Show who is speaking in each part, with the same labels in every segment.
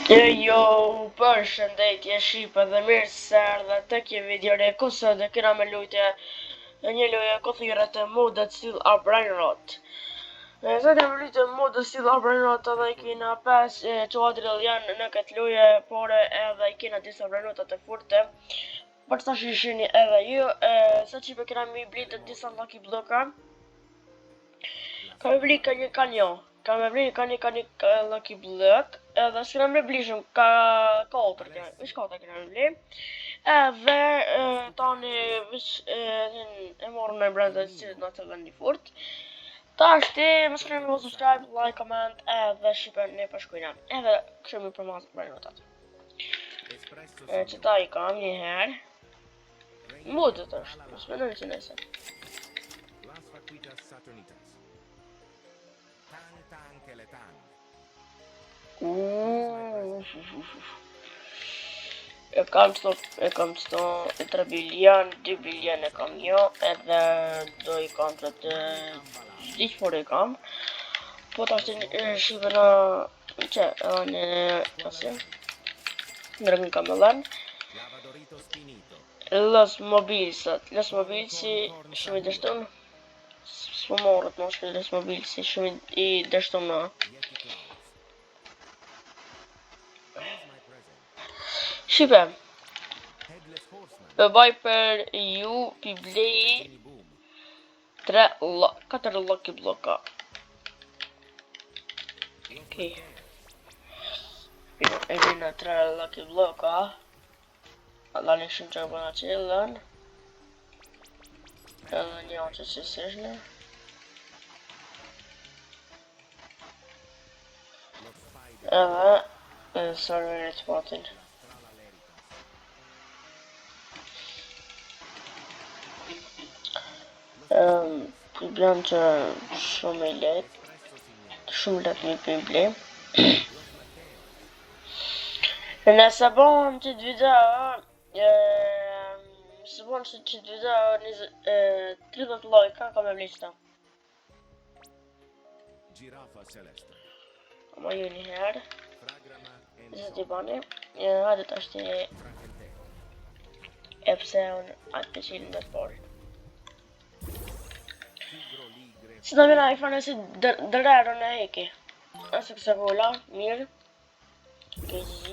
Speaker 1: Jo, përshëndetje Shqipe dhe mirë se erdhe të kjo video rekusa dhe kena me lujtje një lojë këthire të modet stil Brainrot. Sot jam lujtje modet stil Brainrot edhe i kena 5 quadril janë në këtë lojë, por edhe i kena disa Brainrotat të furte. Për të shishini edhe ju, sa që për kena me i blitë disa lucky bloka. Ka me bli ka një kanjon. Ka me bli ka një lucky block. Edhe s'kena me bli shumë ka 4 kena. Vish 4 kena me bli. Edhe tani vish e morën me brenda që në të vendi furt. Ta është më s'kena me subscribe, like, comment edhe shqipen ne përshkujna. Edhe këshemi për mazë për notat. Që ta i kam një herë. Modët është, më s'me nënë që nëse. E kam qëto 3 biljon, 2 biljon e kam jo, edhe do i kam të shdiq, por i kam. Po të ashtë në shqipe në që, në asë, në rëmin kam e len. Los mobilsi shumë i dështun. Së morët në shkë Los mobilsi shumë i dështun në. Shqipe, baj për ju pi blej 4 lucky bloka. Okej. E vina 3 lucky bloka. Alla një shumë që bëna qëllën. Edhe një oqë që sëshnë. Edhe serverit patin. Problem që shumë let mi pëble. Nëse bon që të video, se bon që të video 30 lajka ka me blishta. Ma ju një herë. Nëse t'i bani, hajde të ashtë e pse unë atë të qilin dhe të parë. Si të mira iPhone si dërrero në heki. Asë këse vola, mirë. Okej, GG.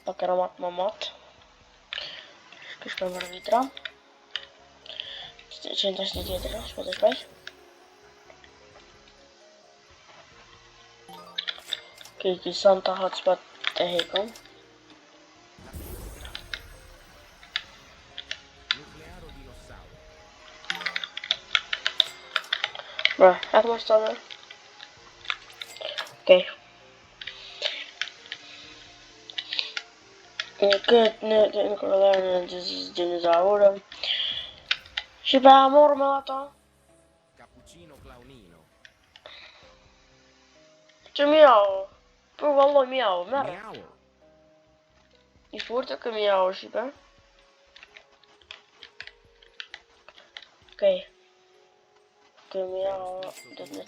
Speaker 1: Pa këra matë më matë. Shkish për mërë vitra. Qenë të ashtë një tjetër, shpët e shpaj. Okej, kësan të hotspot të hekëm. Bra, atë më shtë Okej. Këtë në kërëllarë në dinozaurë. Shqipe a morë me ato? Që mjau? Për valloj mjau, merë. I furtë kë mjau, Shqipe. Okej. Mjau, do të në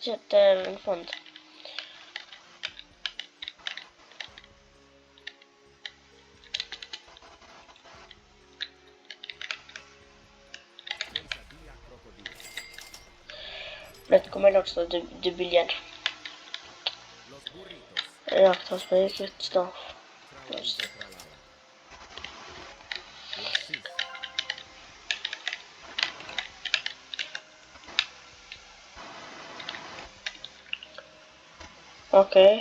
Speaker 1: që të në fund. Letë këmë e lokë të 2 biljen. Ja, këta s'pe e këtë qëta. Okej.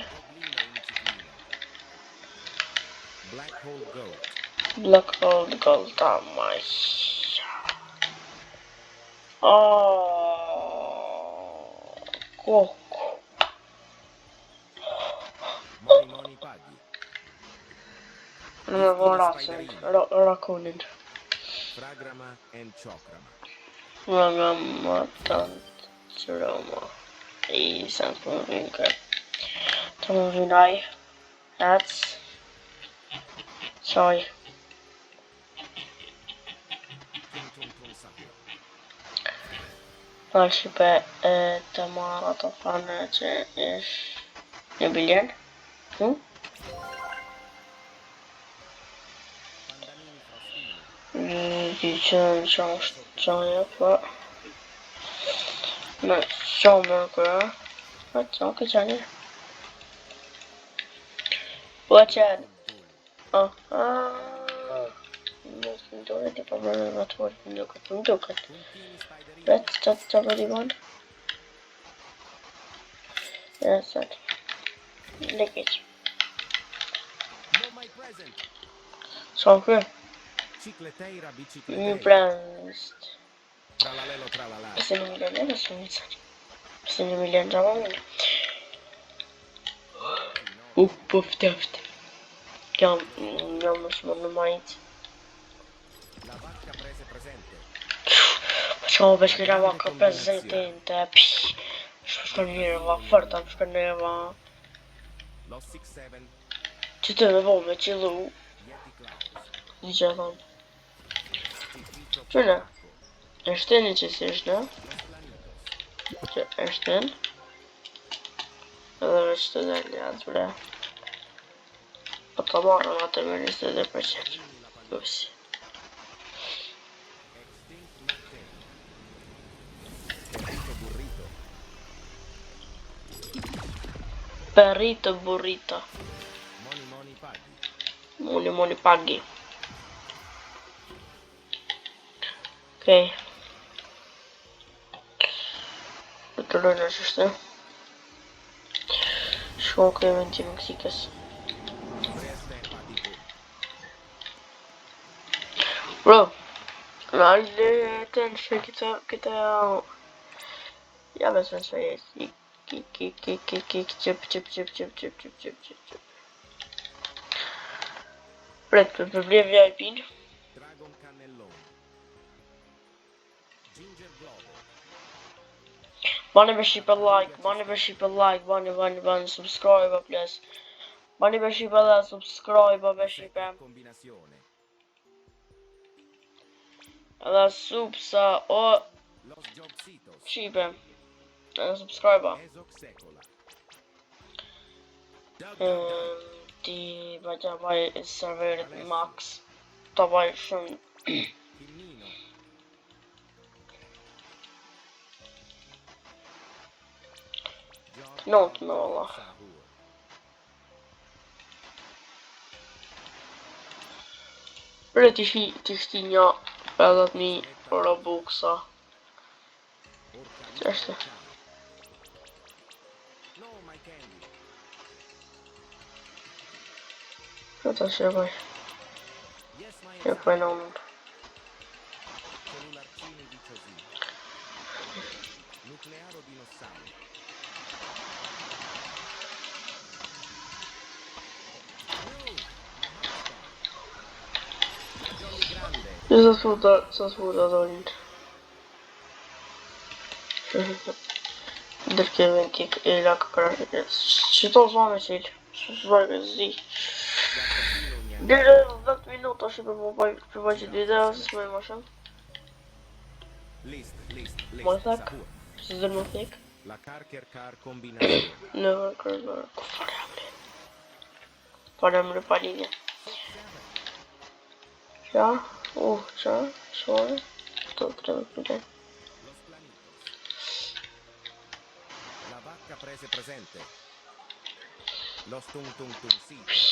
Speaker 1: Black Hole Gold, tamaj. Kokë. Në më vërë rasën, rakonin. Fragama tant Roma. I sen për më vinë kërë. Të më vinaj. Hats. Qaj. Shqipe të marrë ato fane që ish një biljen. Dicen c'è qua. Ma insomma qua. Facciamo che c'è. Poi c'è. Oh. Non dovrei tipo problematori. Non gioca. Let's already won. Yes, that. Like it. So qui. Mi prest. Se non mi danno sono iniziati. Se non mi danno puff tuft. Jam mhux mannu majt. Facciamo perché la vacca presente. Scorneva, forte scorneva. Ci tenevo invece lui. Dicevano. Şöyle. Eşten içesi işte. Eşten. Evet işte de yaz buraya. Otobanın atımını istedi peşet. Göz. Perrito burrito. Moni paghi. Ok. Tutto işte. Şu an eventi Mexikas. Bro. Lalle tenşe kita. Ya ben sen söyleyeyim. Chip. Pret, për bler VIP-n.
Speaker 2: Dragon Cannelloni. Ginger Globo.
Speaker 1: Bani me shqipe like, bani subscribe, please. Bani me shqipe dhe subscribe, me shqipe.
Speaker 2: Combinazione.
Speaker 1: Edhe subsa, o,
Speaker 2: Los Jobcitos.
Speaker 1: shqipe. Edhe subscribe.
Speaker 2: Esoxecola.
Speaker 1: Ti bëjta vaj serverit max. Ta vaj shumë.
Speaker 2: Kinnino.
Speaker 1: Not me valla. Për ti shti një 50.000 Robux-a. Qështë?
Speaker 2: No, my candy.
Speaker 1: Këtë është e bëj.
Speaker 2: Yes, my
Speaker 1: E për në mund.
Speaker 2: Cellularcini di così. Nuclearo dinosauro. Jolly Grande.
Speaker 1: Sa sfuta dolin. Dërke eventi e la këkërë. Qëto zva me qilë. Zvaj me zi. Dire 10 minuta që për bëjt video, se s'moj më shumë.
Speaker 2: List.
Speaker 1: Më thak,
Speaker 2: Sahur.
Speaker 1: si zërë më thik.
Speaker 2: La Carker Car combinazione.
Speaker 1: Never kërë ku faremri pa linje. Qa? Qa? Shore? Këto këtë këtë.
Speaker 2: Los Planitos. La vacca prese presente. Los tung sito.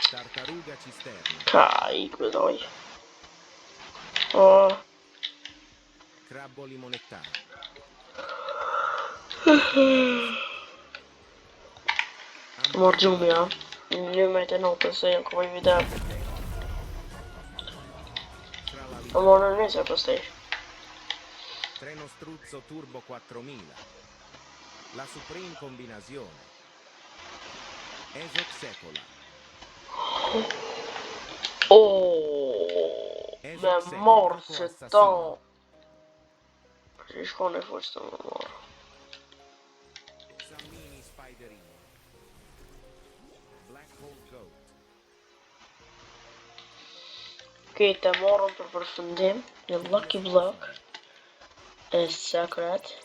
Speaker 2: Tartaruga cisterna.
Speaker 1: Ka, I këdoj. O,
Speaker 2: Crabbo limonettaro.
Speaker 1: mor gjumi, ja. Një mejtë e notës se janë këpoj video.
Speaker 2: Tra la
Speaker 1: A morë në njëse për stej.
Speaker 2: Treno Struzzo Turbo 4000. La Supreme combinazione. Esoxecola.
Speaker 1: Me morë që ta. Që I shkone fështë të më morë.
Speaker 2: Sammini Spiderino. Black Hole Goat.
Speaker 1: Okej, të morëm për përfundim. Një Lucky Block. Sekret.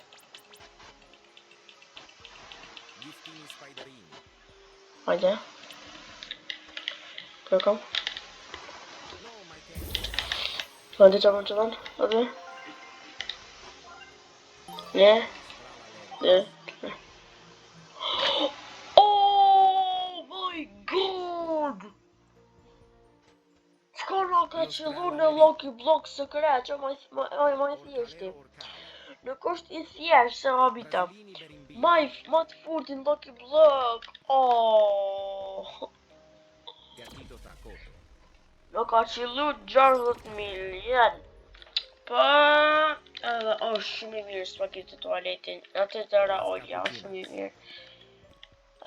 Speaker 2: Giftini Spiderini.
Speaker 1: Hajde. Kërkam.
Speaker 2: No, my cat.
Speaker 1: Hajde që më që vanë. Hajde. Ne. Ne. Oh my god! Çka na ka qellu në Lucky Block sekret, që më thjeshti. Nuk është i thjesht se habita. Më të furtin Lucky Block. Oh.
Speaker 2: Gatito Takoto.
Speaker 1: Nuk ka qellu 60 milion. Po, edhe është shumë i mirë spagetti tualetin. Atë të ra olja është shumë i mirë.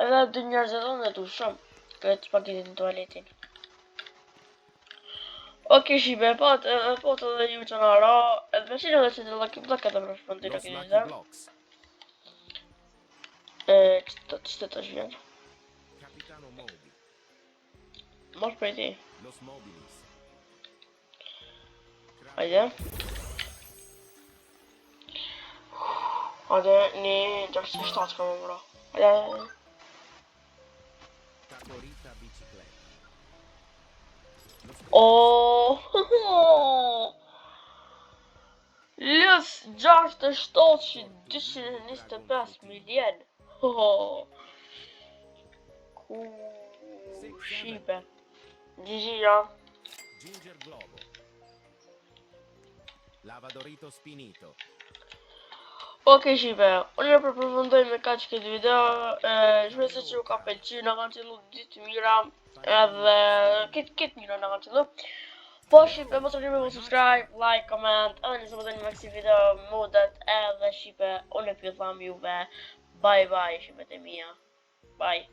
Speaker 1: Edhe dy njerëz e thonë tu shumë këtë spagetin tualetin. Ok, shibe, po të dhe ju që në ra, edhe me shinë dhe që të Lucky Block edhe më shpëndi
Speaker 2: Los
Speaker 1: Lucky
Speaker 2: Lucky
Speaker 1: Block.
Speaker 2: Blocks.
Speaker 1: Qëtë të shvjen.
Speaker 2: Capitano Moby.
Speaker 1: Mosh për ti.
Speaker 2: Los Mobilis.
Speaker 1: Hajde. Hajde, një 67 ka më mëra. Hajde.
Speaker 2: Tacorita Bicicletta.
Speaker 1: Oh, lës 67.225 milion. Shipe. GG, ja.
Speaker 2: Ginger Globo. Lavadorito Spinito.
Speaker 1: Ok, shipe, unë e përfundoj me kaq këtë video, shpresoj që ju ka pëlqyer, na kanë qellu ditë mira, edhe këtë mira na kanë qellu. Po shipe, mos harroni me subscribe, like, comment, edhe nëse më doni me kësi video modet, edhe shipe, unë e pjullam juve, bye bye, shipet e mia, bye.